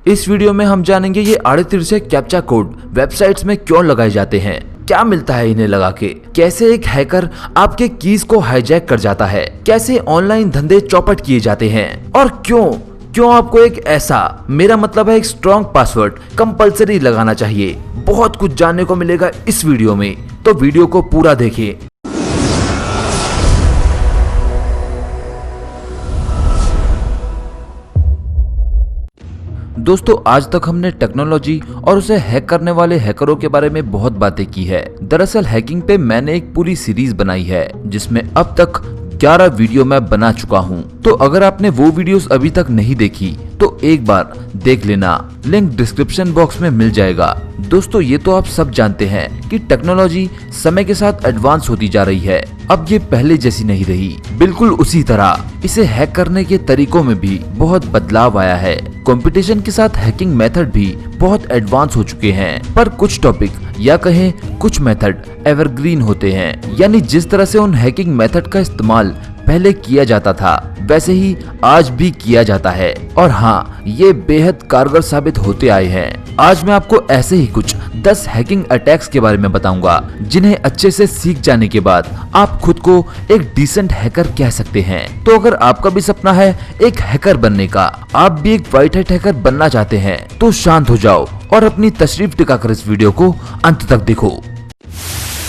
इस वीडियो में हम जानेंगे ये 38 कैप्चा कोड वेबसाइट्स में क्यों लगाए जाते हैं, क्या मिलता है इन्हें लगा के, कैसे एक हैकर आपके कीज को हाईजैक कर जाता है, कैसे ऑनलाइन धंधे चौपट किए जाते हैं और क्यों आपको एक ऐसा, मेरा मतलब है एक स्ट्रॉन्ग पासवर्ड कंपलसरी लगाना चाहिए। बहुत कुछ जानने को मिलेगा इस वीडियो में, तो वीडियो को पूरा देखिए। दोस्तों, आज तक हमने टेक्नोलॉजी और उसे हैक करने वाले हैकरों के बारे में बहुत बातें की है। दरअसल हैकिंग पे मैंने एक पूरी सीरीज बनाई है जिसमें अब तक 11 वीडियो मैं बना चुका हूं। तो अगर आपने वो वीडियोस अभी तक नहीं देखी तो एक बार देख लेना, लिंक डिस्क्रिप्शन बॉक्स में मिल जाएगा। दोस्तों, ये तो आप सब जानते हैं कि टेक्नोलॉजी समय के साथ एडवांस होती जा रही है। अब ये पहले जैसी नहीं रही। बिल्कुल उसी तरह इसे हैक करने के तरीकों में भी बहुत बदलाव आया है। कंपटीशन के साथ हैकिंग मेथड भी बहुत एडवांस हो चुके हैं, पर कुछ टॉपिक या कहें कुछ मेथड एवरग्रीन होते हैं। यानी जिस तरह से उन हैकिंग मेथड का इस्तेमाल पहले किया जाता था वैसे ही आज भी किया जाता है, और हाँ, ये बेहद कारगर साबित होते आए हैं। आज मैं आपको ऐसे ही कुछ 10 हैकिंग अटैक्स के बारे में बताऊंगा जिन्हें अच्छे से सीख जाने के बाद आप खुद को एक डिसेंट हैकर कह सकते हैं। तो अगर आपका भी सपना है एक हैकर बनने का, आप भी एक व्हाइट हैट हैकर बनना चाहते हैं, तो शांत हो जाओ और अपनी तशरीफ टिकाकर इस वीडियो को अंत तक देखो।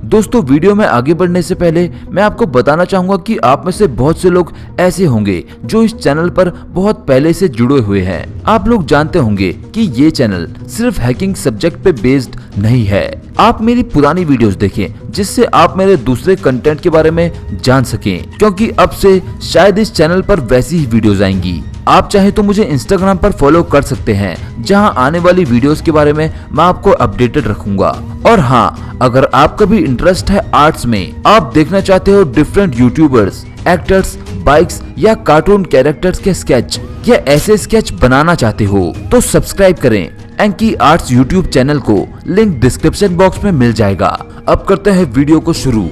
दोस्तों, वीडियो में आगे बढ़ने से पहले मैं आपको बताना चाहूंगा कि आप में से बहुत से लोग ऐसे होंगे जो इस चैनल पर बहुत पहले से जुड़े हुए हैं। आप लोग जानते होंगे कि ये चैनल सिर्फ हैकिंग सब्जेक्ट पे बेस्ड नहीं है। आप मेरी पुरानी वीडियोस देखें जिससे आप मेरे दूसरे कंटेंट के बारे में जान सकें, क्योंकि अब से शायद इस चैनल पर वैसी ही वीडियोस आएंगी। आप चाहे तो मुझे इंस्टाग्राम पर फॉलो कर सकते हैं, जहां आने वाली वीडियोस के बारे में मैं आपको अपडेटेड रखूंगा। और हाँ, अगर आपका भी इंटरेस्ट है आर्ट्स में, आप देखना चाहते हो डिफरेंट यूट्यूबर्स, एक्टर्स, बाइक्स या कार्टून कैरेक्टर्स के स्केच या ऐसे स्केच बनाना चाहते हो, तो सब्सक्राइब करें एंकी आर्ट्स यूट्यूब चैनल को, लिंक डिस्क्रिप्शन बॉक्स में मिल जाएगा। अब करते हैं वीडियो को शुरू।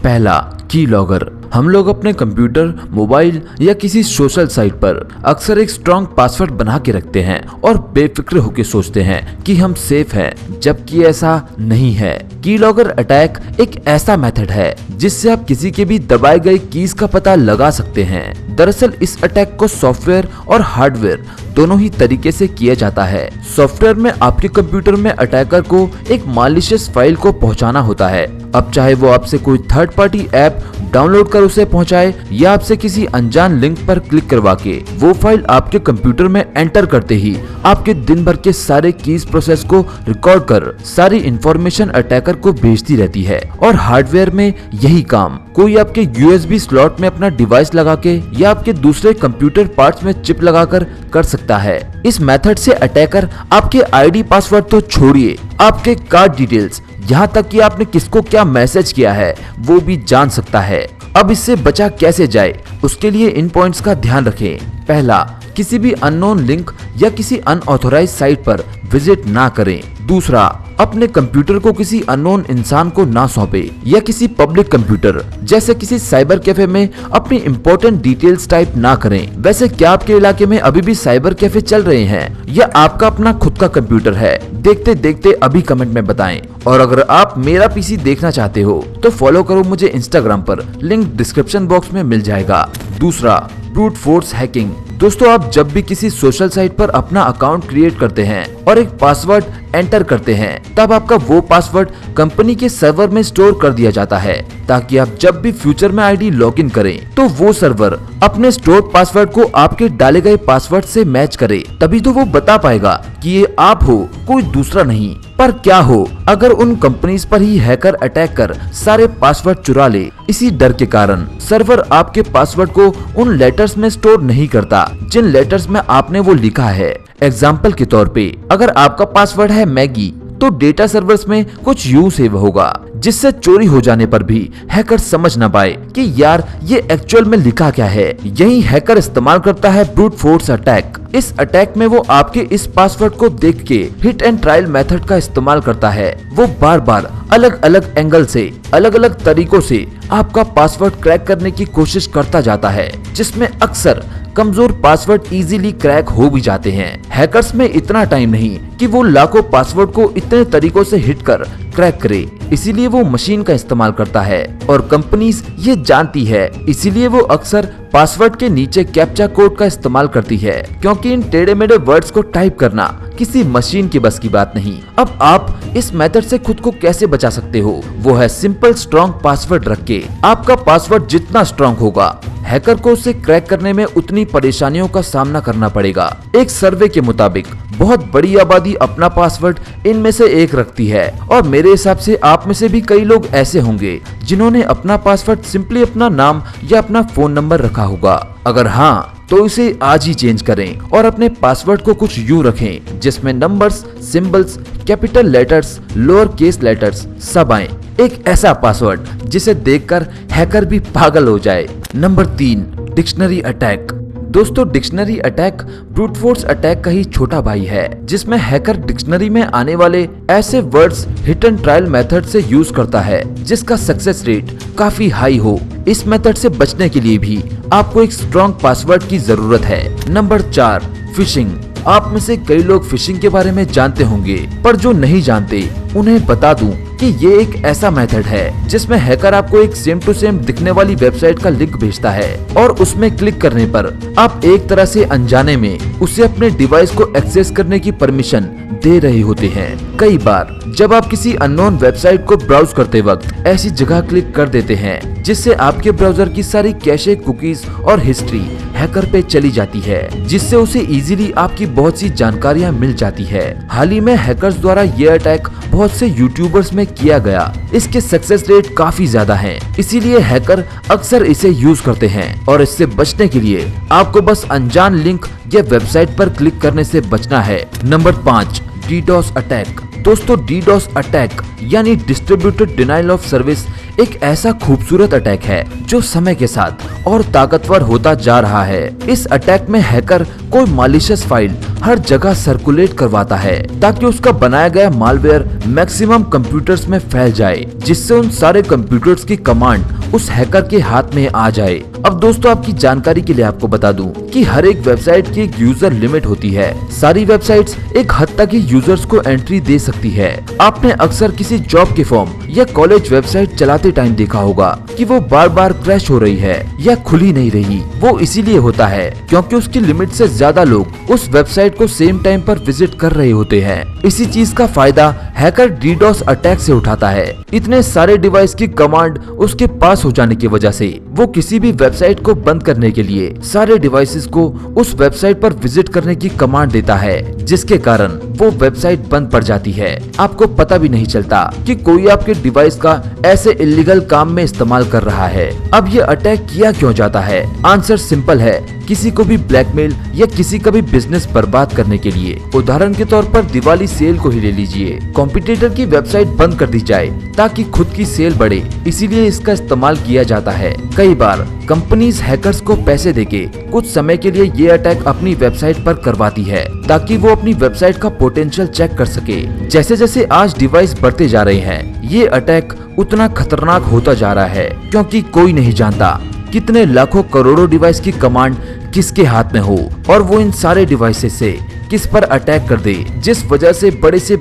पहला, की लॉगर। हम लोग अपने कंप्यूटर, मोबाइल या किसी सोशल साइट पर अक्सर एक स्ट्रॉन्ग पासवर्ड बना के रखते हैं और बेफिक्र होकर सोचते हैं कि हम सेफ हैं, जबकि ऐसा नहीं है। की लॉगर अटैक एक ऐसा मेथड है जिससे आप किसी के भी दबाए गए कीज का पता लगा सकते हैं। दरअसल इस अटैक को सॉफ्टवेयर और हार्डवेयर दोनों ही तरीके से किया जाता है। सॉफ्टवेयर में आपके कंप्यूटर में अटैकर को एक मालिशियस फाइल को पहुंचाना होता है। अब चाहे वो आपसे कोई थर्ड पार्टी ऐप डाउनलोड कर उसे पहुंचाए या आपसे किसी अनजान लिंक पर क्लिक करवा के वो फाइल आपके कंप्यूटर में एंटर करते ही आपके दिन भर के सारे कीज प्रोसेस को रिकॉर्ड कर सारी इंफॉर्मेशन अटैकर को भेजती रहती है। और हार्डवेयर में यही काम कोई आपके यूएसबी स्लॉट में अपना डिवाइस लगा के या आपके दूसरे कंप्यूटर पार्ट्स में चिप लगाकर कर सकता है। इस मेथड से अटैकर आपके आईडी पासवर्ड तो छोड़िए, आपके कार्ड डिटेल्स, यहाँ तक कि आपने किसको क्या मैसेज किया है वो भी जान सकता है। अब इससे बचा कैसे जाए, उसके लिए इन पॉइंट्स का ध्यान रखें। पहला, किसी भी अननोन लिंक या किसी अनऑथोराइज साइट पर विजिट ना करें। दूसरा, अपने कंप्यूटर को किसी अननोन इंसान को ना सौंपे या किसी पब्लिक कंप्यूटर जैसे किसी साइबर कैफे में अपनी इंपॉर्टेंट डिटेल्स टाइप ना करें। वैसे क्या आपके इलाके में अभी भी साइबर कैफे चल रहे हैं या आपका अपना खुद का कंप्यूटर है? देखते देखते अभी कमेंट में बताएं। और अगर आप मेरा पीसी देखना चाहते हो तो फॉलो करो मुझे इंस्टाग्राम पर, लिंक डिस्क्रिप्शन बॉक्स में मिल जाएगा। दूसरा, ब्रूट फोर्स हैकिंग। दोस्तों, आप जब भी किसी सोशल साइट पर अपना अकाउंट क्रिएट करते हैं और एक पासवर्ड एंटर करते हैं, तब आपका वो पासवर्ड कंपनी के सर्वर में स्टोर कर दिया जाता है, ताकि आप जब भी फ्यूचर में आईडी लॉगिन करें तो वो सर्वर अपने स्टोर पासवर्ड को आपके डाले गए पासवर्ड से मैच करे। तभी तो वो बता पाएगा कि ये आप हो, कोई दूसरा नहीं। पर क्या हो अगर उन कंपनीज पर ही हैकर अटैक कर सारे पासवर्ड चुरा ले? इसी डर के कारण सर्वर आपके पासवर्ड को उन लेटर्स में स्टोर नहीं करता जिन लेटर्स में आपने वो लिखा है। एग्जाम्पल के तौर पे, अगर आपका पासवर्ड है मैगी, तो डेटा सर्वर्स में कुछ यूं सेव होगा जिससे चोरी हो जाने पर भी हैकर समझ न पाए कि यार ये एक्चुअल में लिखा क्या है। यही हैकर इस्तेमाल करता है ब्रूट फोर्स अटैक। इस अटैक में वो आपके इस पासवर्ड को देख के हिट एंड ट्रायल मेथड का इस्तेमाल करता है। वो बार बार अलग अलग एंगल से, अलग अलग तरीकों से आपका पासवर्ड क्रैक करने की कोशिश करता जाता है, जिसमें अक्सर कमजोर पासवर्ड इजीली क्रैक हो भी जाते हैं। हैकर्स में इतना टाइम नहीं कि वो लाखों पासवर्ड को इतने तरीकों से हिट कर क्रैक करे, इसीलिए वो मशीन का इस्तेमाल करता है और कंपनीज ये जानती है, इसीलिए वो अक्सर पासवर्ड के नीचे कैप्चा कोड का इस्तेमाल करती है, क्योंकि इन टेढ़े मेढ़े वर्ड्स को टाइप करना किसी मशीन की बस की बात नहीं। अब आप इस मेथड से खुद को कैसे बचा सकते हो, वो है सिंपल स्ट्रॉन्ग पासवर्ड रख के। आपका पासवर्ड जितना स्ट्रॉन्ग होगा, हैकर को उसे क्रैक करने में उतनी परेशानियों का सामना करना पड़ेगा। एक सर्वे के मुताबिक बहुत बड़ी आबादी अपना पासवर्ड इनमें से एक रखती है और मेरे हिसाब से आप में से भी कई लोग ऐसे होंगे जिन्होंने अपना पासवर्ड सिंपली अपना नाम या अपना फोन नंबर रखा होगा। अगर हाँ तो इसे आज ही चेंज करें और अपने पासवर्ड को कुछ यूं रखें जिसमें numbers, symbols, capital letters, lower case letters सब आए। एक ऐसा पासवर्ड जिसे देखकर हैकर भी पागल हो जाए। Number 3, dictionary attack. दोस्तों, dictionary attack brute force attack का ही छोटा भाई है, जिसमें हैकर डिक्शनरी में आने वाले ऐसे words hit and trial method से यूज करता है जिसका सक्सेस रेट काफी हाई हो। इस मेथड से बचने के लिए भी आपको एक स्ट्रॉन्ग पासवर्ड की जरूरत है। Number 4, fishing. आप में से कई लोग फिशिंग के बारे में जानते होंगे, पर जो नहीं जानते उन्हें बता दूं कि ये एक ऐसा मेथड है जिसमें हैकर आपको एक सेम टू सेम दिखने वाली वेबसाइट का लिंक भेजता है और उसमें क्लिक करने पर आप एक तरह से अनजाने में उसे अपने डिवाइस को एक्सेस करने की परमिशन दे रहे होते हैं। कई बार जब आप किसी अननोन वेबसाइट को ब्राउज करते वक्त ऐसी जगह क्लिक कर देते हैं जिससे आपके ब्राउजर की सारी कैशे, कुकीज और हिस्ट्री हैकर पे चली जाती है, जिससे उसे इजीली आपकी बहुत सी जानकारियां मिल जाती है। हाल ही में हैकर्स द्वारा ये अटैक बहुत से यूट्यूबर्स में किया गया। इसके सक्सेस रेट काफी ज्यादा हैं, इसीलिए हैकर अक्सर इसे यूज करते हैं और इससे बचने के लिए आपको बस अनजान लिंक या वेबसाइट पर क्लिक करने से बचना है। Number 5, DDoS attack. दोस्तों, डीडोस अटैक यानी डिस्ट्रीब्यूटेड डिनायल ऑफ सर्विस एक ऐसा खूबसूरत अटैक है जो समय के साथ और ताकतवर होता जा रहा है। इस अटैक में हैकर कोई मालिशियस फाइल हर जगह सर्कुलेट करवाता है ताकि उसका बनाया गया मालवेयर मैक्सिमम कंप्यूटर्स में फैल जाए, जिससे उन सारे कंप्यूटर्स की कमांड उस हैकर के हाथ में आ जाए। अब दोस्तों, आपकी जानकारी के लिए आपको बता दूं कि हर एक वेबसाइट की एक यूजर लिमिट होती है। सारी वेबसाइट्स एक हद तक ही यूजर्स को एंट्री दे सकती है। आपने अक्सर किसी जॉब के फॉर्म या कॉलेज वेबसाइट चलाते टाइम देखा होगा कि वो बार बार क्रैश हो रही है या खुली नहीं रही। वो इसीलिए होता है क्योंकि उसकी लिमिट से ज्यादा लोग उस वेबसाइट को सेम टाइम पर विजिट कर रहे होते हैं। इसी चीज का फायदा हैकर डीडोस अटैक से उठाता है। इतने सारे डिवाइस की कमांड उसके पास हो जाने की वजह से वो किसी भी वेबसाइट को बंद करने के लिए सारे डिवाइसेस को उस वेबसाइट पर विजिट करने की कमांड देता है, जिसके कारण वो वेबसाइट बंद पड़ जाती है। आपको पता भी नहीं चलता कि कोई आपके डिवाइस का ऐसे इलीगल काम में इस्तेमाल कर रहा है। अब ये अटैक किया क्यों जाता है? आंसर सिंपल है, किसी को भी ब्लैकमेल या किसी का भी बिजनेस बर्बाद करने के लिए। उदाहरण के तौर पर दिवाली सेल को ही ले लीजिए। कॉम्पिटिटर की वेबसाइट बंद कर दी जाए ताकि खुद की सेल बढ़े, इसीलिए इसका इस्तेमाल किया जाता है। कई बार कंपनीज हैकर्स को पैसे देके कुछ समय के लिए ये अटैक अपनी वेबसाइट पर करवाती है ताकि वो अपनी वेबसाइट का पोटेंशियल चेक कर सके। जैसे जैसे आज डिवाइस बढ़ते जा रहे हैं, ये अटैक उतना खतरनाक होता जा रहा है, क्योंकि कोई नहीं जानता कितने लाखों करोड़ों डिवाइस की कमांड किसके हाथ में हो और वो इन सारे डिवाइसेस से किस पर अटैक कर दे, जिस वजह से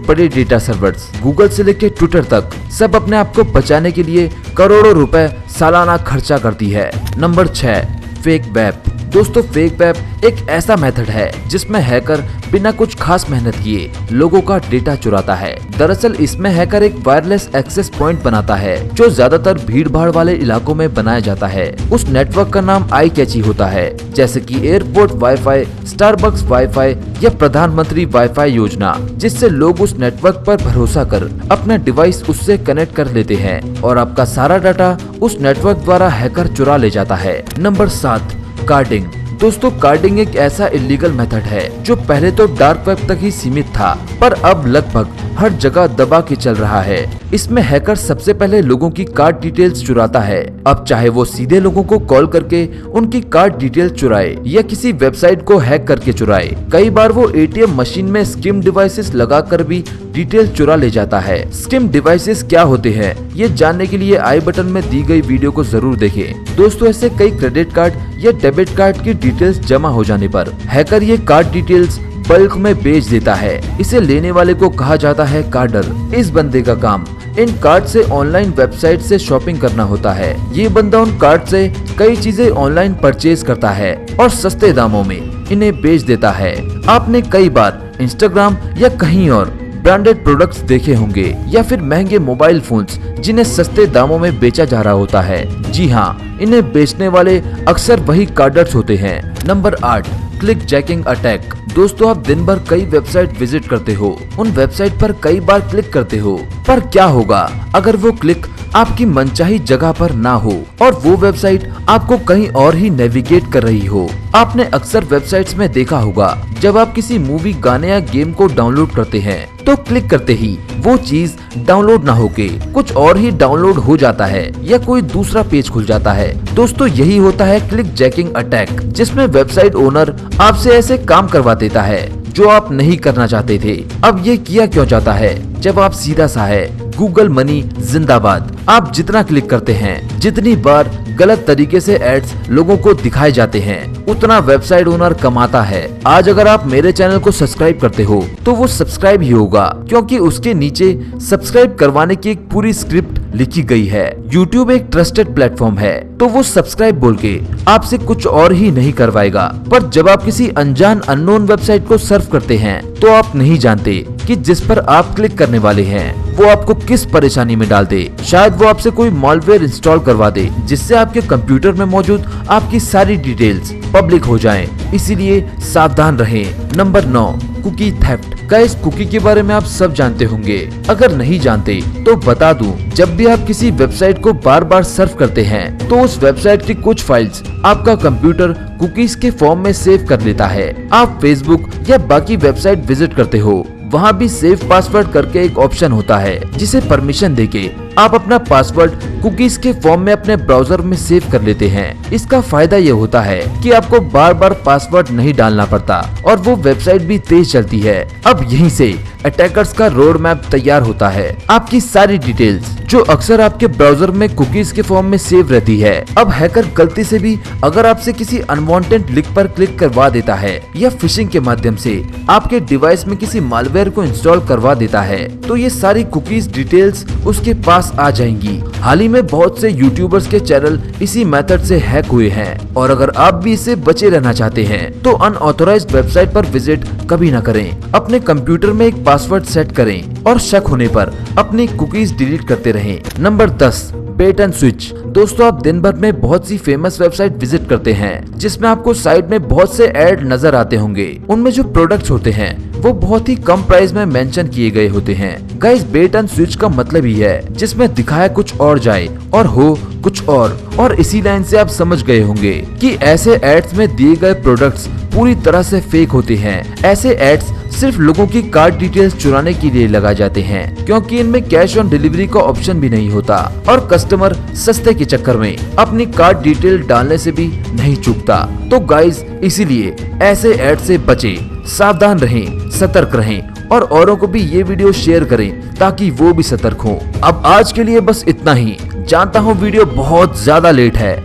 बड़े डेटा सर्वर्स गूगल से लेकर ट्विटर तक सब अपने आप को बचाने के लिए करोड़ों रुपए सालाना खर्चा करती है। Number 6, fake web. दोस्तों, फेक वेब एक ऐसा मेथड है जिसमें हैकर बिना कुछ खास मेहनत किए लोगों का डेटा चुराता है। दरअसल इसमें हैकर एक वायरलेस एक्सेस पॉइंट बनाता है जो ज्यादातर भीड़ भाड़ वाले इलाकों में बनाया जाता है। उस नेटवर्क का नाम आई कैची होता है, जैसे कि एयरपोर्ट वाईफाई, स्टारबक्स वाईफाई या प्रधानमंत्री वाईफाई योजना, जिससे लोग उस नेटवर्क पर भरोसा कर अपना डिवाइस उससे कनेक्ट कर लेते हैं और आपका सारा डाटा उस नेटवर्क द्वारा हैकर चुरा ले जाता है। Number 7, carding. दोस्तों, कार्डिंग एक ऐसा इलीगल मेथड है जो पहले तो डार्क वेब तक ही सीमित था, पर अब लगभग हर जगह दबा के चल रहा है। इसमें हैकर सबसे पहले लोगों की कार्ड डिटेल्स चुराता है। अब चाहे वो सीधे लोगों को कॉल करके उनकी कार्ड डिटेल्स चुराए या किसी वेबसाइट को हैक करके चुराए। कई बार वो एटीएम मशीन में स्किम डिवाइसेस लगाकर भी डिटेल चुरा ले जाता है। स्किम डिवाइसेस क्या होते हैं, ये जानने के लिए आई बटन में दी गई वीडियो को जरूर देखें। दोस्तों, ऐसे कई क्रेडिट कार्ड या डेबिट कार्ड की डिटेल्स जमा हो जाने पर हैकर ये कार्ड डिटेल्स बल्क में बेच देता है। इसे लेने वाले को कहा जाता है कार्डर। इस बंदे का काम इन कार्ड से ऑनलाइन वेबसाइट से शॉपिंग करना होता है। ये बंदा उन कार्ड से कई चीजें ऑनलाइन परचेज करता है और सस्ते दामों में इन्हें बेच देता है। आपने कई बार इंस्टाग्राम या कहीं और ब्रांडेड प्रोडक्ट्स देखे होंगे या फिर महंगे मोबाइल फोन्स जिन्हें सस्ते दामों में बेचा जा रहा होता है। जी हाँ, इन्हें बेचने वाले अक्सर वही कार्डर्स होते हैं। Number 8, click jacking attack. दोस्तों, आप दिन भर कई वेबसाइट विजिट करते हो, उन वेबसाइट पर कई बार क्लिक करते हो, पर क्या होगा अगर वो क्लिक आपकी मनचाही जगह पर ना हो और वो वेबसाइट आपको कहीं और ही नेविगेट कर रही हो। आपने अक्सर वेबसाइट्स में देखा होगा, जब आप किसी मूवी, गाने या गेम को डाउनलोड करते हैं तो क्लिक करते ही वो चीज डाउनलोड ना होके कुछ और ही डाउनलोड हो जाता है या कोई दूसरा पेज खुल जाता है। दोस्तों, यही होता है क्लिक जैकिंग अटैक, जिसमें वेबसाइट ओनर आपसे ऐसे काम करवा देता है जो आप नहीं करना चाहते थे। अब ये किया क्यों जाता है? जब आप सीधा सा है, गूगल मनी जिंदाबाद। आप जितना क्लिक करते हैं, जितनी बार गलत तरीके से एड्स लोगों को दिखाए जाते हैं, उतना वेबसाइट ओनर कमाता है। आज अगर आप मेरे चैनल को सब्सक्राइब करते हो तो वो सब्सक्राइब ही होगा, क्योंकि उसके नीचे सब्सक्राइब करवाने की एक पूरी स्क्रिप्ट लिखी गई है। YouTube एक ट्रस्टेड प्लेटफॉर्म है, तो वो सब्सक्राइब बोल के आपसे कुछ और ही नहीं करवाएगा। पर जब आप किसी अनजान अननोन वेबसाइट को सर्फ करते हैं तो आप नहीं जानते कि जिस पर आप क्लिक करने वाले हैं वो आपको किस परेशानी में डाल दे। शायद वो आपसे कोई मॉलवेयर इंस्टॉल करवा दे, जिससे आपके कंप्यूटर में मौजूद आपकी सारी डिटेल्स पब्लिक हो जाएं। इसीलिए सावधान रहें। Number 9, cookie theft. Guys, cookie के बारे में आप सब जानते होंगे। अगर नहीं जानते तो बता दूं, जब भी आप किसी वेबसाइट को बार बार सर्फ करते हैं तो उस वेबसाइट की कुछ फाइल्स आपका कंप्यूटर कुकीज के फॉर्म में सेव कर लेता है। आप फेसबुक या बाकी वेबसाइट विजिट करते हो, वहाँ भी सेव पासवर्ड करके एक ऑप्शन होता है, जिसे परमिशन देके आप अपना पासवर्ड कुकीज के फॉर्म में अपने ब्राउजर में सेव कर लेते हैं। इसका फायदा ये होता है कि आपको बार बार पासवर्ड नहीं डालना पड़ता और वो वेबसाइट भी तेज चलती है। अब यहीं से अटैकर्स का रोड मैप तैयार होता है। आपकी सारी डिटेल्स जो अक्सर आपके ब्राउजर में कुकीज के फॉर्म में सेव रहती है, अब हैकर गलती से भी अगर आपसे किसी अनवांटेड लिंक पर क्लिक करवा देता है या फिशिंग के माध्यम से आपके डिवाइस में किसी मालवेयर को इंस्टॉल करवा देता है, तो ये सारी कुकीज डिटेल्स उसके पास आ जाएंगी। हाल ही में बहुत से यूट्यूबर्स के चैनल इसी मेथड से हैक हुए हैं, और अगर आप भी इससे बचे रहना चाहते हैं तो अनऑथोराइज्ड वेबसाइट पर विजिट कभी न करें। अपने कंप्यूटर में एक पासवर्ड सेट करें और शक होने पर अपनी कुकीज डिलीट करते रहें। Number 10, bait and switch. दोस्तों, आप दिन भर में बहुत सी फेमस वेबसाइट विजिट करते हैं, जिसमें आपको साइड में बहुत से ऐड नजर आते होंगे। उनमें जो प्रोडक्ट्स होते हैं वो बहुत ही कम प्राइस में मेंशन किए गए होते हैं। गाइस, बेट एंड स्विच का मतलब ही है जिसमें दिखाया कुछ और जाए और हो कुछ और इसी लाइन से आप समझ गए होंगे कि ऐसे एड्स में दिए गए प्रोडक्ट्स पूरी तरह से फेक होते हैं। ऐसे एड्स सिर्फ लोगों की कार्ड डिटेल्स चुराने के लिए लगाए जाते हैं, क्योंकि इनमें कैश ऑन डिलीवरी का ऑप्शन भी नहीं होता और कस्टमर सस्ते के चक्कर में अपनी कार्ड डिटेल डालने से भी नहीं चूकता। तो गाइस, इसीलिए ऐसे एड से बचें, सावधान रहें, सतर्क रहें और औरों को भी ये वीडियो शेयर करें ताकि वो भी सतर्क हों। अब आज के लिए बस इतना ही। जानता हूँ वीडियो बहुत ज्यादा लेट है,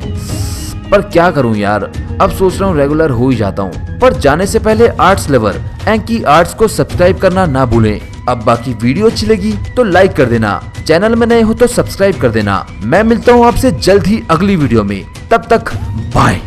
पर क्या करूं यार, अब सोच रहा हूँ रेगुलर हो ही जाता हूँ। पर जाने से पहले आर्ट्स लवर एंकी आर्ट्स को सब्सक्राइब करना ना भूलें। अब बाकी वीडियो अच्छी लगी तो लाइक कर देना, चैनल में नए हो तो सब्सक्राइब कर देना। मैं मिलता हूँ आपसे जल्द ही अगली वीडियो में, तब तक बाय।